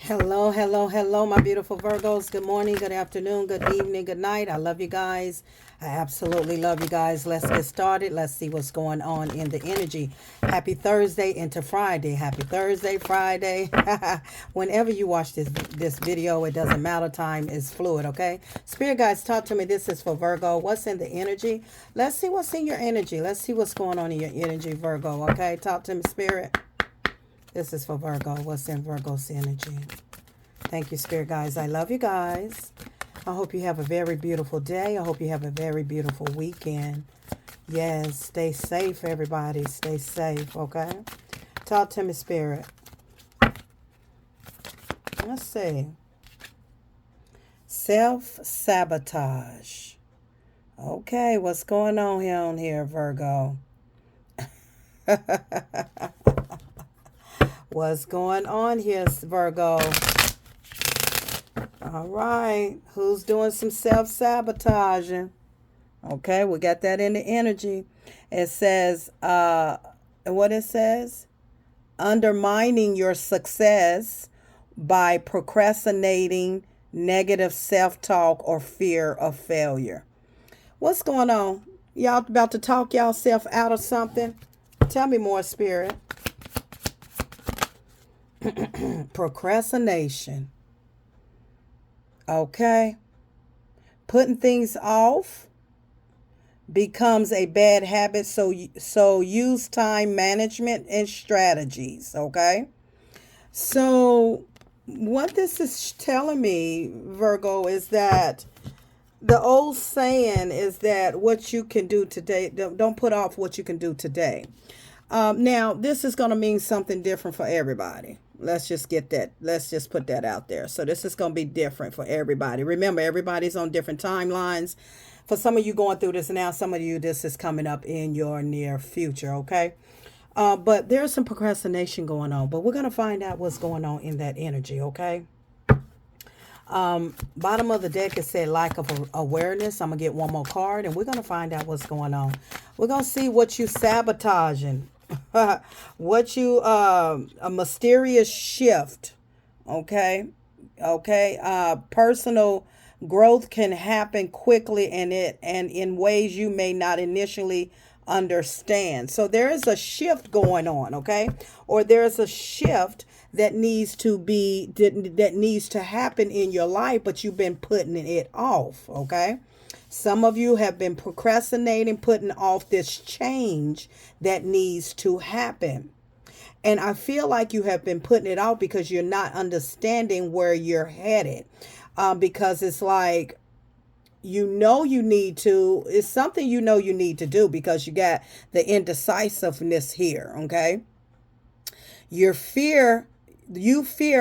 Hello, hello, hello, my beautiful Virgos. Good morning, good afternoon, good evening, good night. I love you guys. I absolutely love you guys. Let's get started. Let's see what's going on in the energy. Happy Thursday into Friday. Happy Thursday, Friday. Whenever you watch this video, it doesn't matter. Time is fluid, okay? Spirit guides, talk to me. This is for Virgo. What's in the energy? Let's see what's in your energy. Let's see what's going on in your energy, Virgo, okay? Talk to me, Spirit. This is for Virgo. What's in Virgo's energy? Thank you, Spirit guys. I love you guys. I hope you have a very beautiful day. I hope you have a very beautiful weekend. Yes, stay safe, everybody. Stay safe, okay? Talk to me, Spirit. Let's see. Self-sabotage. Okay, what's going on here, Virgo? What's going on here, Virgo? All right. Who's doing some self-sabotaging? Okay, we got that in the energy. It says, what it says? Undermining your success by procrastinating, negative self-talk, or fear of failure. What's going on? Y'all about to talk y'allself out of something? Tell me more, Spirit. Procrastination. Okay. Putting things off becomes a bad habit, so use time management and strategies, okay? So what this is telling me, Virgo, is that the old saying is that what you can do today, don't put off what you can do today. Now, this is going to mean something different for everybody. Let's just get that. Let's just put that out there. So this is going to be different for everybody. Remember, everybody's on different timelines. For some of you going through this now, some of you, this is coming up in your near future, okay? But there's some procrastination going on. But we're going to find out what's going on in that energy, okay? Bottom of the deck, it said lack of awareness. I'm going to get one more card, and we're going to find out what's going on. We're going to see what you sabotaging. What you a mysterious shift, okay? Personal growth can happen quickly and in ways you may not initially understand. So there is a shift going on, okay? Or there's a shift that needs to happen in your life, but you've been putting it off, okay? Some of you have been procrastinating, putting off this change that needs to happen. And I feel like you have been putting it off because you're not understanding where you're headed. Because it's like, it's something you need to do because you got the indecisiveness here, okay? You fear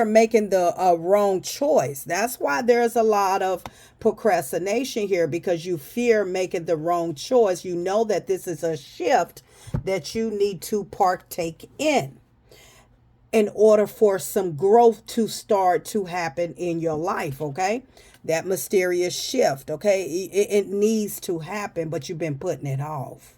making the wrong choice. That's why there's a lot of procrastination here, because you fear making the wrong choice. You know that this is a shift that you need to partake in order for some growth to start to happen in your life, okay? That mysterious shift, okay? It needs to happen, but you've been putting it off.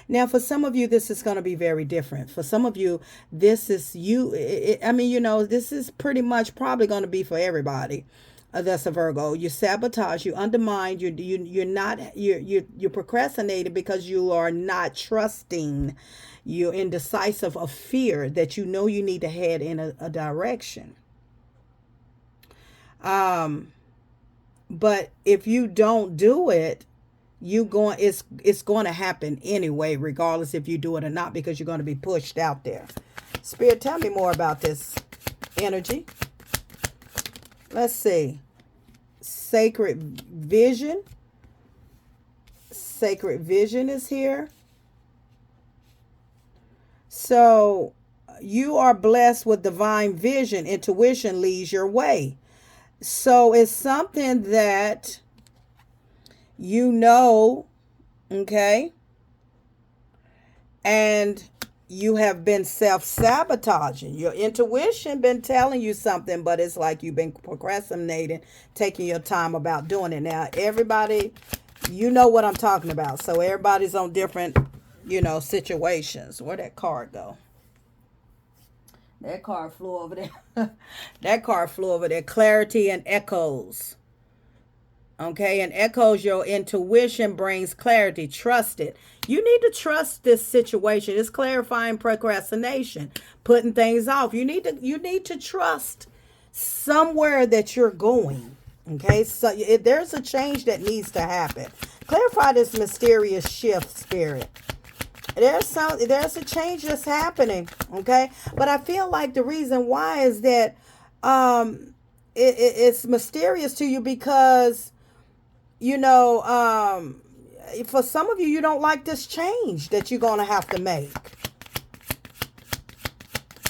Now, for some of you, this is going to be very different. For some of you, this is this is pretty much probably going to be for everybody. That's a Virgo. You sabotage, you undermine, you're procrastinating because you are not trusting. You're indecisive of fear that you need to head in a direction. But if you don't do it, it's going to happen anyway, regardless if you do it or not, because you're going to be pushed out there. Spirit, tell me more about this energy. Let's see. Sacred vision. Sacred vision is here. So you are blessed with divine vision. Intuition leads your way. So it's something that okay? And you have been self-sabotaging. Your intuition been telling you something, but it's like you've been procrastinating, taking your time about doing it. Now, everybody, you know what I'm talking about. So everybody's on different, situations. Where'd that card go? That card flew over there. That card flew over there. Clarity and echoes. Okay, and echoes your intuition, brings clarity. Trust it. You need to trust this situation. It's clarifying procrastination, putting things off. You need to trust somewhere that you're going. Okay, so there's a change that needs to happen. Clarify this mysterious shift, spirit. There's a change that's happening. Okay, but I feel like the reason why is that it's mysterious to you because you know, for some of you, you don't like this change that you're going to have to make.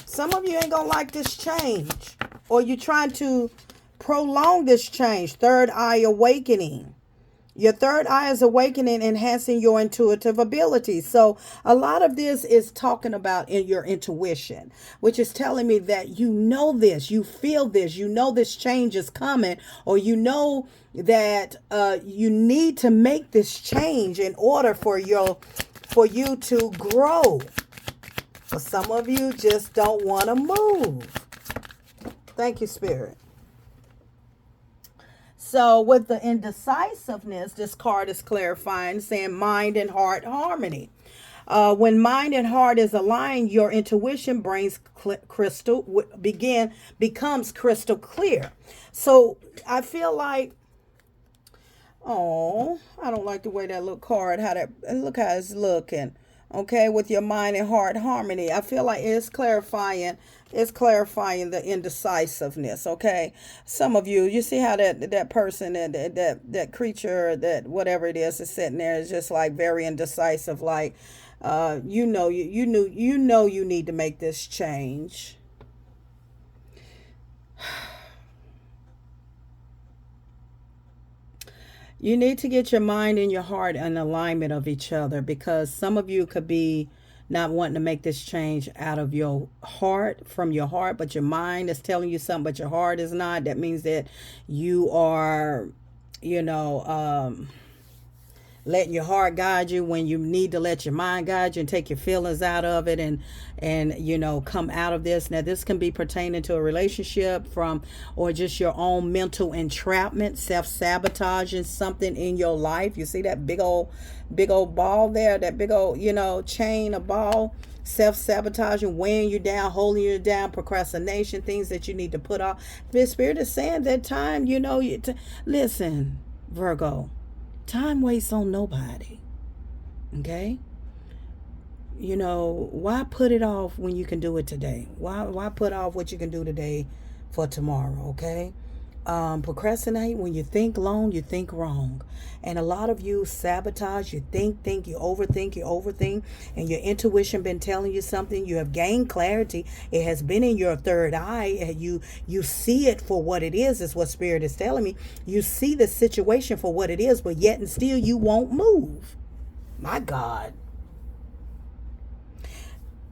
Some of you ain't going to like this change. Or you're trying to prolong this change. Third eye awakening. Your third eye is awakening, enhancing your intuitive abilities. So a lot of this is talking about in your intuition, which is telling me that you know this, you feel this, you know this change is coming, or you know that you need to make this change in order for you to grow. But some of you just don't want to move. Thank you, Spirit. So with the indecisiveness, this card is clarifying, saying mind and heart harmony. When mind and heart is aligned, your intuition becomes crystal clear. So I feel like, oh, I don't like the way that look card, look how it's looking. Okay, with your mind and heart harmony. I feel like it's clarifying the indecisiveness. Okay, some of you see how that person, that creature, that whatever it is sitting there is just like very indecisive. Like, you know you need to make this change. You need to get your mind and your heart in alignment of each other, because some of you could be not wanting to make this change out of your heart, from your heart, but your mind is telling you something, but your heart is not. That means that you are, letting your heart guide you when you need to let your mind guide you and take your feelings out of it and come out of this. Now this can be pertaining to a relationship or just your own mental entrapment, self-sabotaging something in your life. You see that big old ball there, that big old chain of ball, self-sabotaging, weighing you down, holding you down, procrastination, things that you need to put off. The Spirit is saying that time, listen, Virgo, time wastes on nobody. Okay? Why put it off when you can do it today? Why put off what you can do today for tomorrow? Okay? Procrastinate. When you think long, you think wrong. And a lot of you sabotage. You think, you overthink, and your intuition been telling you something. You have gained clarity. It has been in your third eye, and you see it for what it is what Spirit is telling me. You see the situation for what it is, but yet and still you won't move. My God.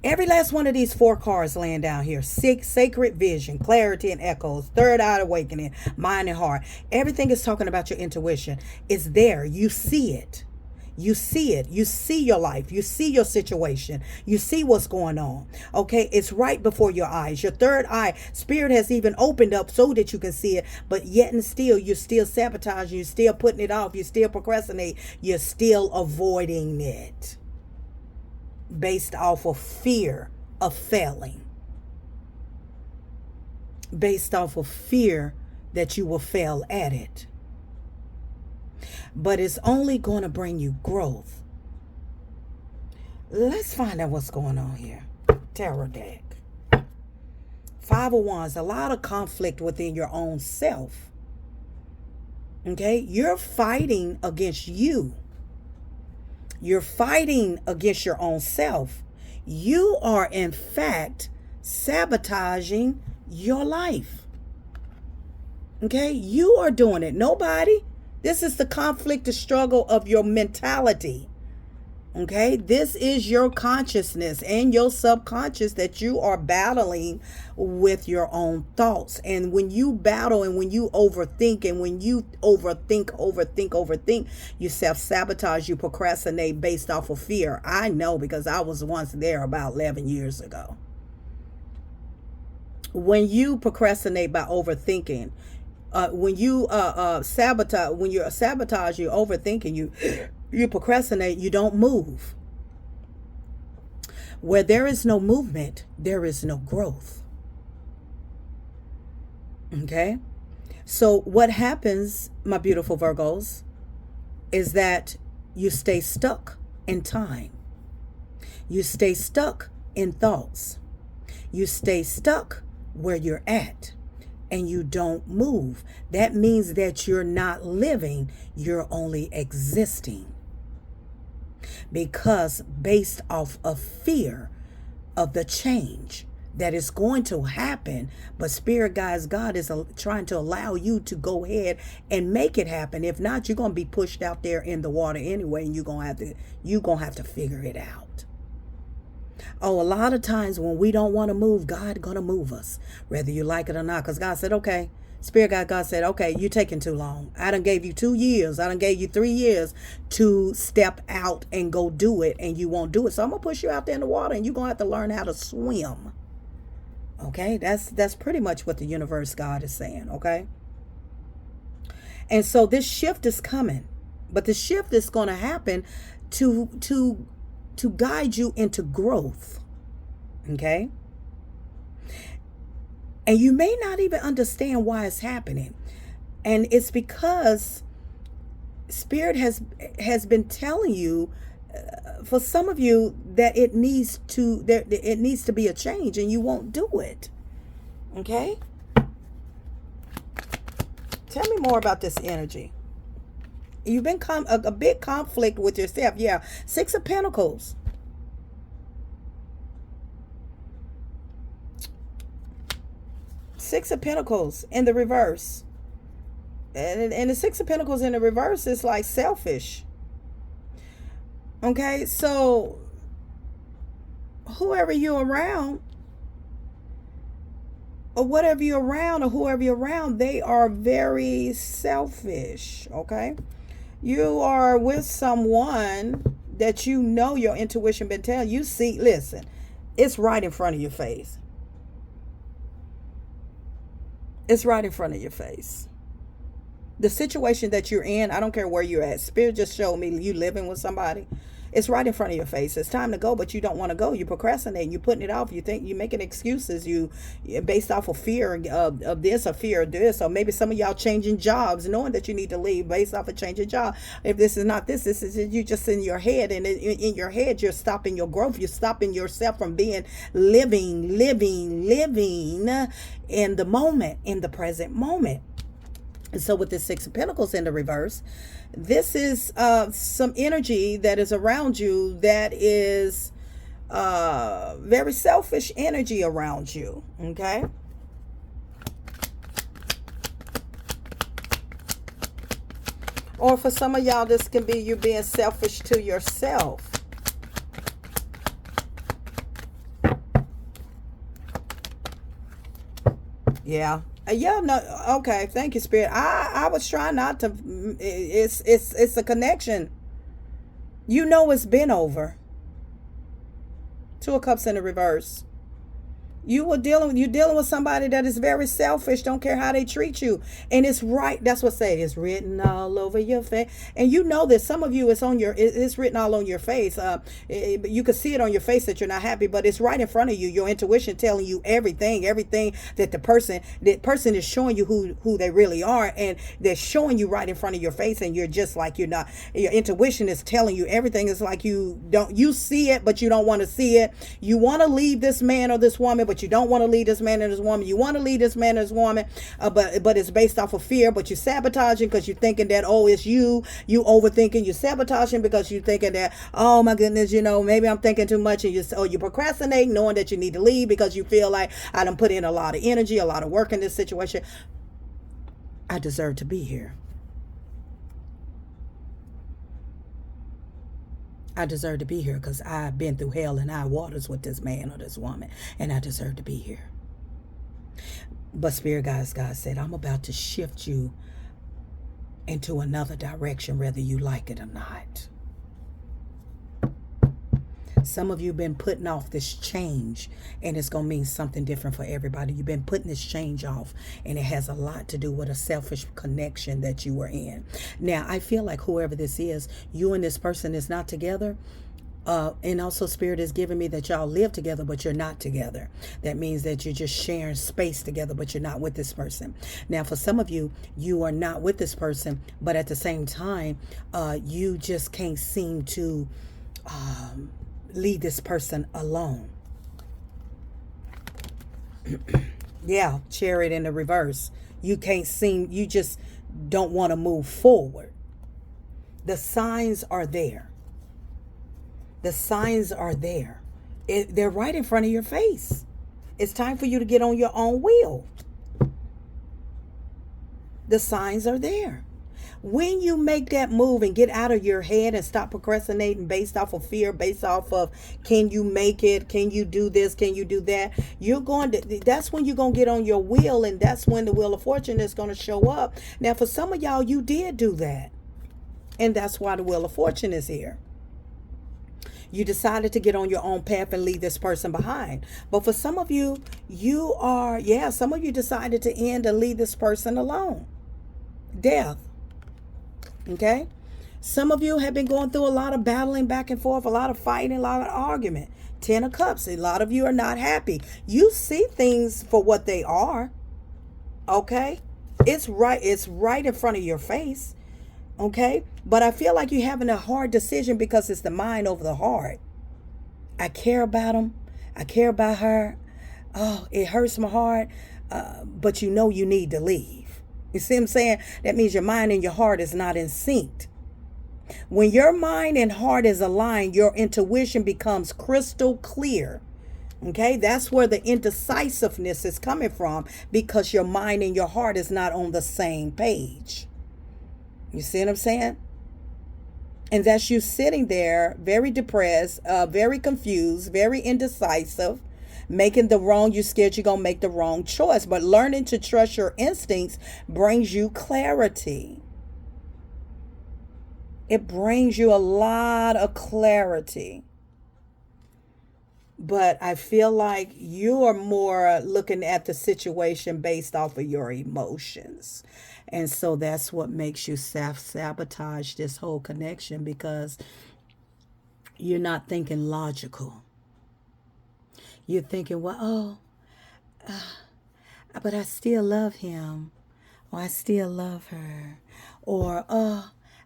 Every last one of these 4 cards laying down here: sacred vision, clarity and echoes, third eye awakening, mind and heart. Everything is talking about your intuition. It's there. You see it. You see it. You see your life. You see your situation. You see what's going on. Okay, it's right before your eyes. Your third eye, Spirit has even opened up so that you can see it, but yet and still you're still sabotaging. You're still putting it off. You still procrastinate. You're still avoiding it, based off of fear of failing, based off of fear that you will fail at it. But it's only going to bring you growth. Let's find out what's going on here. Tarot deck. 5 of Wands, a lot of conflict within your own self. Okay, you're fighting against you. You're fighting against your own self. You are, in fact, sabotaging your life. Okay? You are doing it. Nobody. This is the conflict, the struggle of your mentality. Okay? This is your consciousness and your subconscious that you are battling with your own thoughts. And when you battle and when you overthink and when you overthink, you self-sabotage, you procrastinate based off of fear. I know, because I was once there about 11 years ago. When you procrastinate by overthinking, when you sabotage, when you sabotage, you overthinking, you procrastinate, you don't move. Where there is no movement, there is no growth. Okay? So what happens, my beautiful Virgos, is that you stay stuck in time. You stay stuck in thoughts. You stay stuck where you're at and you don't move. That means that you're not living, you're only existing. Because based off of fear of the change that is going to happen, but Spirit Guides, God is trying to allow you to go ahead and make it happen. If not, you're going to be pushed out there in the water anyway, and you're going to have to figure it out. Oh, a lot of times when we don't want to move, God going to move us, whether you like it or not, because God said, okay. Spirit Guide, God said, okay, you're taking too long. I done gave you 2 years. I done gave you 3 years to step out and go do it, and you won't do it. So I'm going to push you out there in the water, and you're going to have to learn how to swim. Okay, that's pretty much what the universe, God is saying, okay? And so this shift is coming, but the shift is going to happen to guide you into growth, okay? And you may not even understand why it's happening. And it's because Spirit has been telling you, for some of you, that it needs to be a change, and you won't do it. Okay? Tell me more about this energy. You've been a big conflict with yourself. Yeah. 6 of Pentacles. Six of Pentacles in the reverse. And the 6 of Pentacles in the reverse is like selfish. Okay, so whoever you're around, or whatever you're around, or whoever you're around, they are very selfish. Okay, you are with someone that you know your intuition been telling you. See, listen, it's right in front of your face. It's right in front of your face. The situation that you're in, I don't care where you're at. Spirit just showed me you living with somebody. It's right in front of your face. It's time to go, but you don't want to go. You procrastinate. You're putting it off. You think you're making excuses. You based off of fear of this or fear of this. Or maybe some of y'all changing jobs, knowing that you need to leave based off of changing job. If this is not this is you just in your head, and in your head you're stopping your growth. You're stopping yourself from being living in the moment, in the present moment. And so with the 6 of Pentacles in the reverse, this is some energy that is around you that is very selfish energy around you. Okay. Or for some of y'all, this can be you being selfish to yourself. Yeah. Yeah, no, okay, thank you, Spirit. I was trying not to. It's a connection. You know it's been over. 2 of Cups in the reverse. You're dealing with somebody that is very selfish, don't care how they treat you. And it's right, that's what say it's written all over your face. And you know that some of you, it's written all on your face. You can see it on your face that you're not happy, but it's right in front of you. Your intuition telling you everything that the person is showing you who they really are, and they're showing you right in front of your face, and you're just like, you're not. Your intuition is telling you everything. It's like you see it, but you don't want to see it. You want to leave this man or this woman, but you don't want to leave this man and this woman. You want to leave this man and this woman, but it's based off of fear. But you're sabotaging because you're thinking that, oh, it's you. You overthinking. You're sabotaging because you're thinking that, oh my goodness, maybe I'm thinking too much, and you procrastinate, knowing that you need to leave because you feel like I done put in a lot of energy, a lot of work in this situation. I deserve to be here. I deserve to be here because I've been through hell and high waters with this man or this woman, and I deserve to be here. But Spirit Guides, God said, I'm about to shift you into another direction, whether you like it or not. Some of you have been putting off this change, and it's going to mean something different for everybody. You've been putting this change off, and it has a lot to do with a selfish connection that you were in. Now, I feel like whoever this is, you and this person is not together. And also Spirit is giving me that y'all live together, but you're not together. That means that you're just sharing space together, but you're not with this person. Now, for some of you, you are not with this person, but at the same time, you just can't seem to leave this person alone. Yeah, Chariot in the reverse. You just don't want to move forward. The signs are there. The signs are there. They're right in front of your face. It's time for you to get on your own wheel. The signs are there. When you make that move and get out of your head and stop procrastinating based off of fear, based off of can you make it, can you do this, can you do that, that's when you're going to get on your wheel, and that's when the Wheel of Fortune is going to show up. Now, for some of y'all, you did do that, and that's why the Wheel of Fortune is here. You decided to get on your own path and leave this person behind. But for some of you, some of you decided to end and leave this person alone. Death. Okay? Some of you have been going through a lot of battling back and forth, a lot of fighting, a lot of argument. 10 of Cups. A lot of you are not happy. You see things for what they are. Okay? It's right in front of your face. Okay? But I feel like you're having a hard decision because it's the mind over the heart. I care about him. I care about her. Oh, it hurts my heart. But you know you need to leave. You see what I'm saying? That means your mind and your heart is not in sync. When your mind and heart is aligned, your intuition becomes crystal clear. Okay? That's where the indecisiveness is coming from, because your mind and your heart is not on the same page. You see what I'm saying? And that's you sitting there very depressed, very confused, very indecisive, you're scared you're going to make the wrong choice. But learning to trust your instincts brings you clarity. It brings you a lot of clarity. But I feel like you are more looking at the situation based off of your emotions. And so that's what makes you self-sabotage this whole connection, because you're not thinking logical. You're thinking, well, but I still love him, or I still love her, or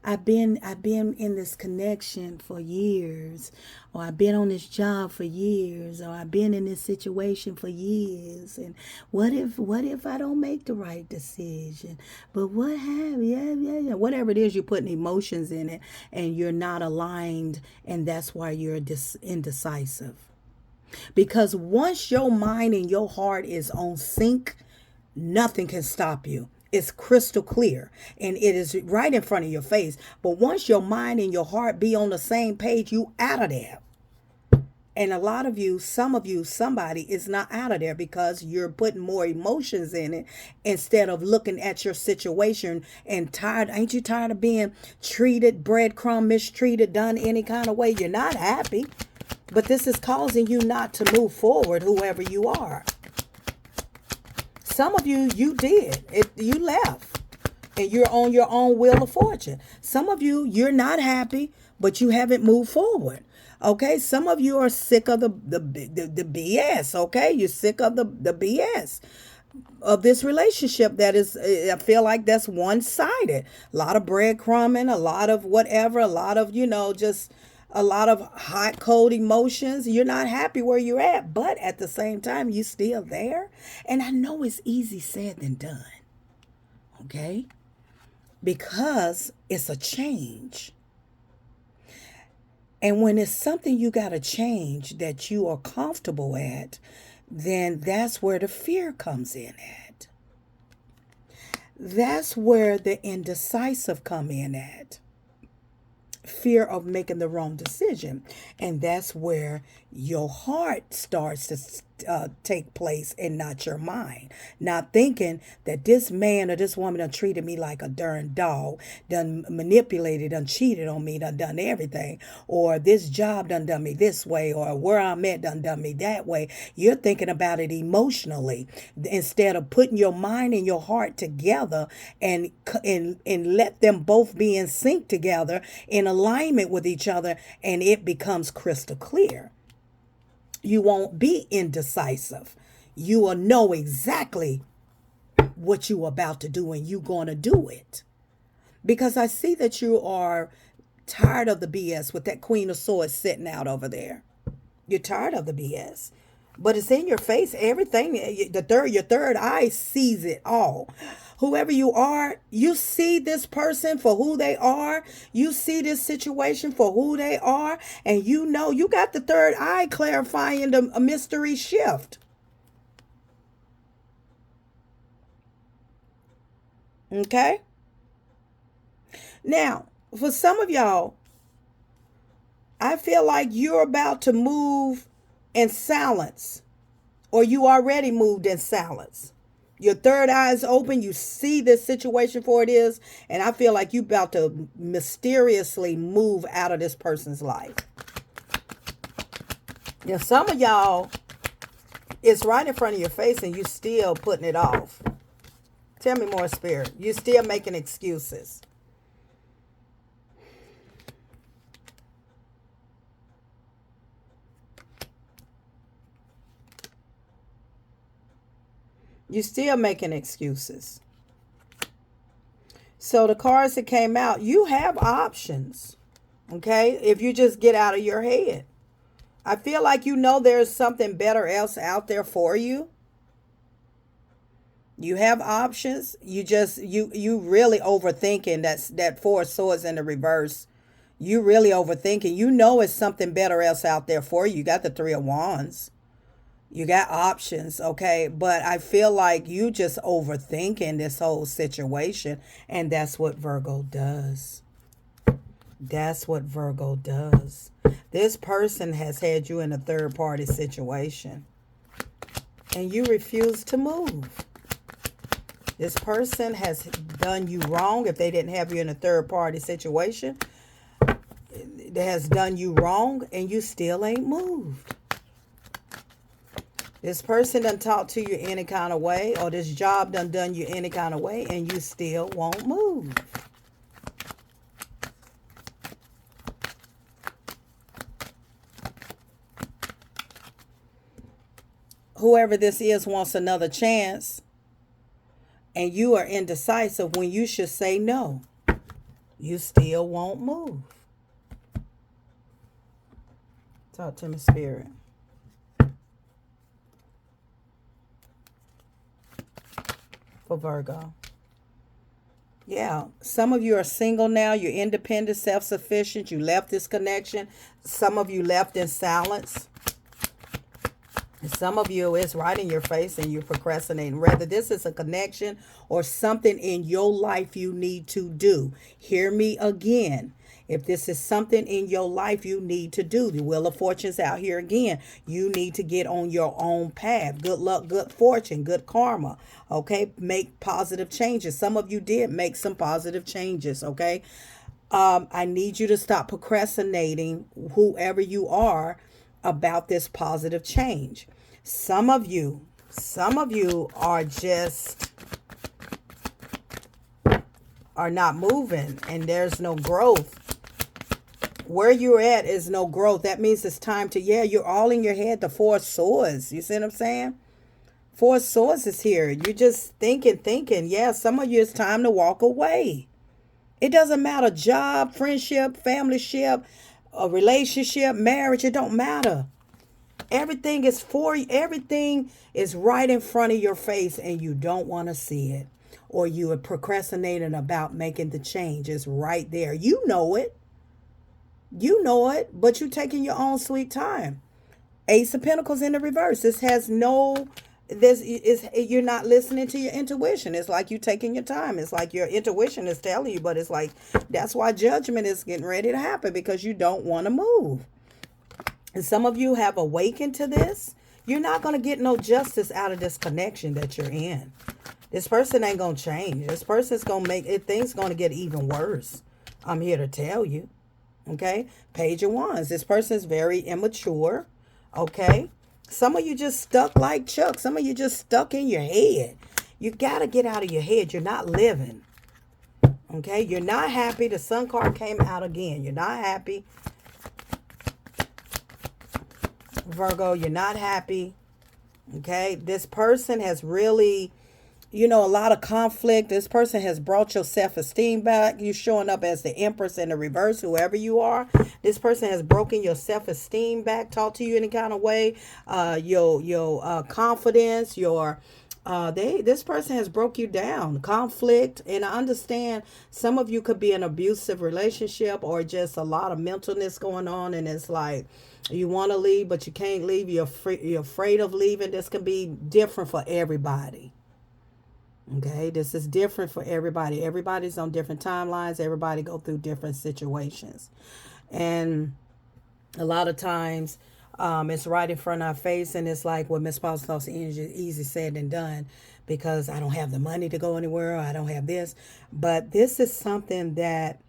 I've been in this connection for years, or I've been on this job for years, or I've been in this situation for years, and what if I don't make the right decision? But whatever it is, you're putting emotions in it, and you're not aligned, and that's why you're indecisive. Because once your mind and your heart is on sync, nothing can stop you. It's crystal clear, and it is right in front of your face. But once your mind and your heart be on the same page, you out of there. And a lot of you, somebody is not out of there because you're putting more emotions in it instead of looking at your situation and tired. Ain't you tired of being treated, breadcrumb, mistreated, done any kind of way? You're not happy, but this is causing you not to move forward, whoever you are. Some of you, you left and you're on your own Wheel of Fortune. Some of you, you're not happy, but you haven't moved forward. Okay, some of you are sick of the BS. Okay, you're sick of the BS of this relationship that is, I feel like that's one-sided. A lot of breadcrumbing, a lot of whatever, a lot of, just a lot of hot, cold emotions. You're not happy where you're at, but at the same time, you're still there. And I know it's easy said than done. Okay, because it's a change. And when it's something you got to change that you are comfortable at, then that's where the fear comes in at. That's where the indecisive come in at. Fear of making the wrong decision. And that's where your heart starts take place and not your mind. Not thinking that this man or this woman done treated me like a darn dog, done manipulated, done cheated on me, done everything, or this job done me this way, or where I'm at done me that way. You're thinking about it emotionally instead of putting your mind and your heart together and let them both be in sync together, in alignment with each other, and it becomes crystal clear. You won't be indecisive. You will know exactly what you're about to do, and you're going to do it. Because I see that you are tired of the BS with that Queen of Swords sitting out over there. You're tired of the BS. But it's in your face. Everything, your third eye sees it all. Whoever you are, you see this person for who they are. You see this situation for who they are. And you know you got the third eye clarifying a mystery shift. Okay? Now, for some of y'all, I feel like you're about to move in silence, or you already moved in silence. Your third eye is open. You see this situation for it is, and I feel like you're about to mysteriously move out of this person's life. Now, some of y'all, it's right in front of your face, and you still putting it off. Tell me more, Spirit. You're still making excuses. You're still making excuses. So the cards that came out, you have options. Okay? If you just get out of your head. I feel like you know there's something better else out there for you. You have options. You really overthinking that Four of Swords in the reverse. You really overthinking. You know it's something better else out there for you. You got the Three of Wands. You got options, okay? But I feel like you just overthinking this whole situation. And that's what Virgo does. That's what Virgo does. This person has had you in a third party situation. And you refuse to move. This person has done you wrong. If they didn't have you in a third party situation, it has done you wrong and you still ain't moved. This person done talk to you any kind of way, or this job done you any kind of way, and you still won't move. Whoever this is wants another chance, and you are indecisive when you should say no. You still won't move. Talk to me, Spirit. For Virgo. Yeah, some of you are single now. You're independent, self-sufficient. You left this connection. Some of you left in silence. And some of you, it's right in your face and you're procrastinating. Whether this is a connection or something in your life you need to do. Hear me again. If this is something in your life you need to do, the Wheel of Fortune's out here again. You need to get on your own path. Good luck, good fortune, good karma. Okay, make positive changes. Some of you did make some positive changes. Okay, I need you to stop procrastinating, whoever you are, about this positive change. Some of you are just not moving, and there's no growth. Where you're at is no growth. That means it's time to, you're all in your head. The Four of Swords. You see what I'm saying? Four of Swords is here. You're just thinking. Yeah, some of you, it's time to walk away. It doesn't matter. Job, friendship, familyship, a relationship, marriage. It don't matter. Everything is for you. Everything is right in front of your face and you don't want to see it. Or you are procrastinating about making the change. It's right there. You know it. You know it, but you're taking your own sweet time. Ace of Pentacles in the reverse. You're not listening to your intuition. It's like you taking your time. It's like your intuition is telling you, but it's like, that's why judgment is getting ready to happen, because you don't want to move. And some of you have awakened to this. You're not going to get no justice out of this connection that you're in. This person ain't going to change. This person's going to make it, things going to get even worse. I'm here to tell you. Okay? Page of Wands. This person's very immature. Okay? Some of you just stuck like Chuck. Some of you just stuck in your head. You got to get out of your head. You're not living. Okay? You're not happy. The Sun card came out again. You're not happy. Virgo, you're not happy. Okay? This person has really, a lot of conflict. This person has brought your self-esteem back. You showing up as the Empress in the reverse, whoever you are. This person has broken your self-esteem back, talked to you any kind of way. Your confidence, this person has broke you down. Conflict, and I understand some of you could be in an abusive relationship or just a lot of mentalness going on, and it's like you want to leave but you can't leave. You're afraid of leaving. This can be different for everybody. Okay, this is different for everybody. Everybody's on different timelines. Everybody go through different situations, and a lot of times it's right in front of our face, and it's like, well, Miss Paul's Thoughts Energy, easy said than done, because I don't have the money to go anywhere, or I don't have this. But this is something that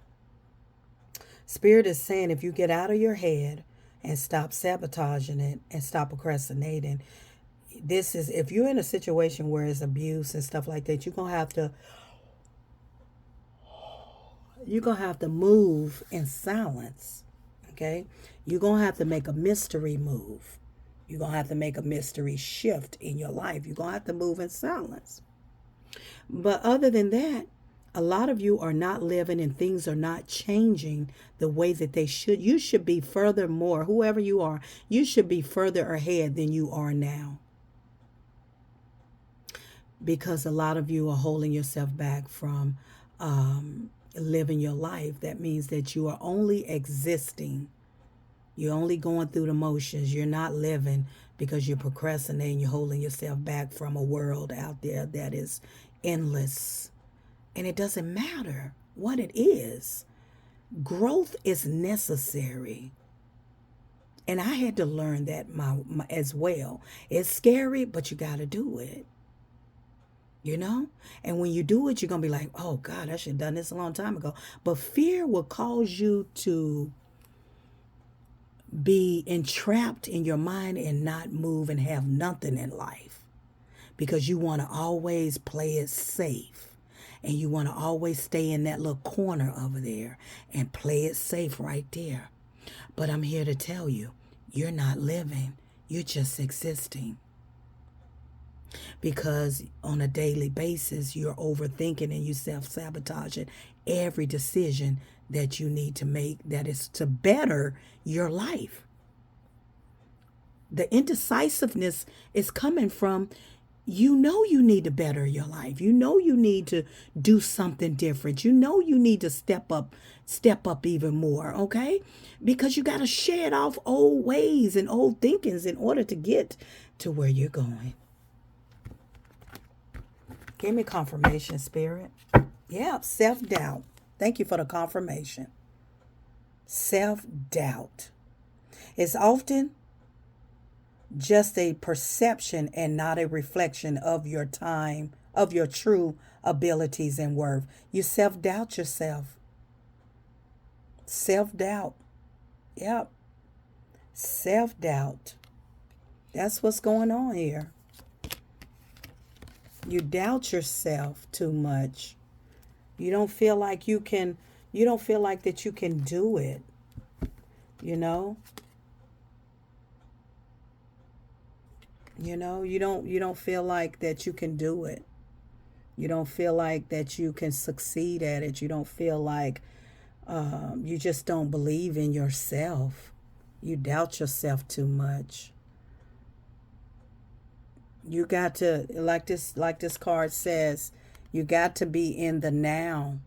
Spirit is saying, if you get out of your head and stop sabotaging it and stop procrastinating, this is, if you're in a situation where it's abuse and stuff like that, you're gonna have to move in silence. Okay, you're going to have to make a mystery move. You're going to have to make a mystery shift in your life. You're going to have to move in silence. But other than that, a lot of you are not living and things are not changing the way that they should. You should be furthermore, whoever you are, you should be further ahead than you are now. Because a lot of you are holding yourself back from living your life. That means that you are only existing. You're only going through the motions. You're not living because you're procrastinating. You're holding yourself back from a world out there that is endless. And it doesn't matter what it is. Growth is necessary. And I had to learn that as well. It's scary, but you got to do it. And when you do it, you're going to be like, oh, God, I should have done this a long time ago. But fear will cause you to be entrapped in your mind and not move and have nothing in life. Because you want to always play it safe. And you want to always stay in that little corner over there and play it safe right there. But I'm here to tell you, you're not living. You're just existing. Because on a daily basis, you're overthinking and you self-sabotaging every decision that you need to make that is to better your life. The indecisiveness is coming from, you need to better your life. You need to do something different. You need to step up even more, okay? Because you got to shed off old ways and old thinkings in order to get to where you're going. Give me confirmation, Spirit. Yeah, self-doubt. Thank you for the confirmation. Self-doubt. It's often just a perception and not a reflection of your time, of your true abilities and worth. You self-doubt yourself. Self-doubt. Yep. Self-doubt. That's what's going on here. You doubt yourself too much. You don't feel like that you can do it. You don't feel like that you can do it. You don't feel like that you can succeed at it. You don't feel like you just don't believe in yourself. You doubt yourself too much. You got to, like this card says, you got to be in the now.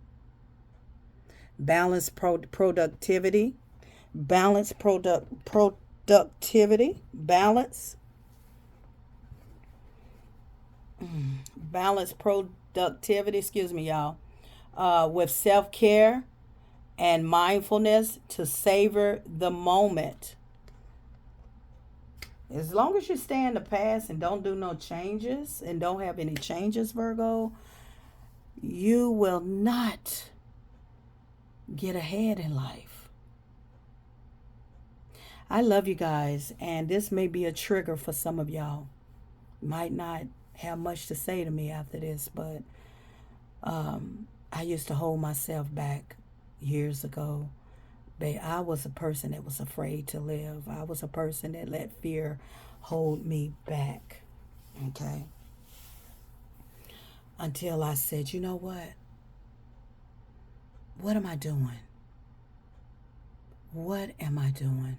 Balance productivity. Balance productivity. Balance. Balance productivity, excuse me, y'all. With self-care and mindfulness to savor the moment. As long as you stay in the past and don't do no changes and don't have any changes, Virgo, you will not get ahead in life. I love you guys, and this may be a trigger for some of y'all. Might not have much to say to me after this, but I used to hold myself back years ago. But I was a person that was afraid to live. I was a person that let fear hold me back. Okay. Until I said, you know what? What am I doing? What am I doing?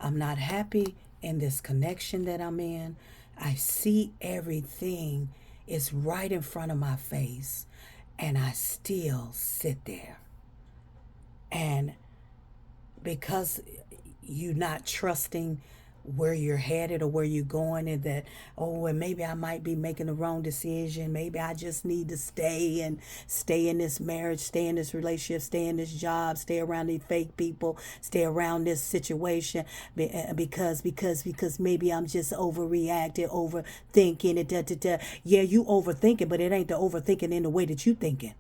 I'm not happy in this connection that I'm in. I see everything is right in front of my face, and I still sit there. And because you're not trusting where you're headed or where you're going, and that, oh, and maybe I might be making the wrong decision, maybe I just need to stay in this marriage, stay in this relationship, stay in this job, stay around these fake people, stay around this situation, because maybe I'm just overreacting, overthinking it. Yeah, you overthinking, but it ain't the overthinking in the way that you thinking.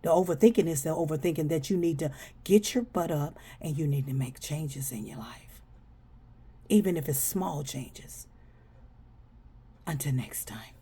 The overthinking is the overthinking that you need to get your butt up and you need to make changes in your life, even if it's small changes. Until next time.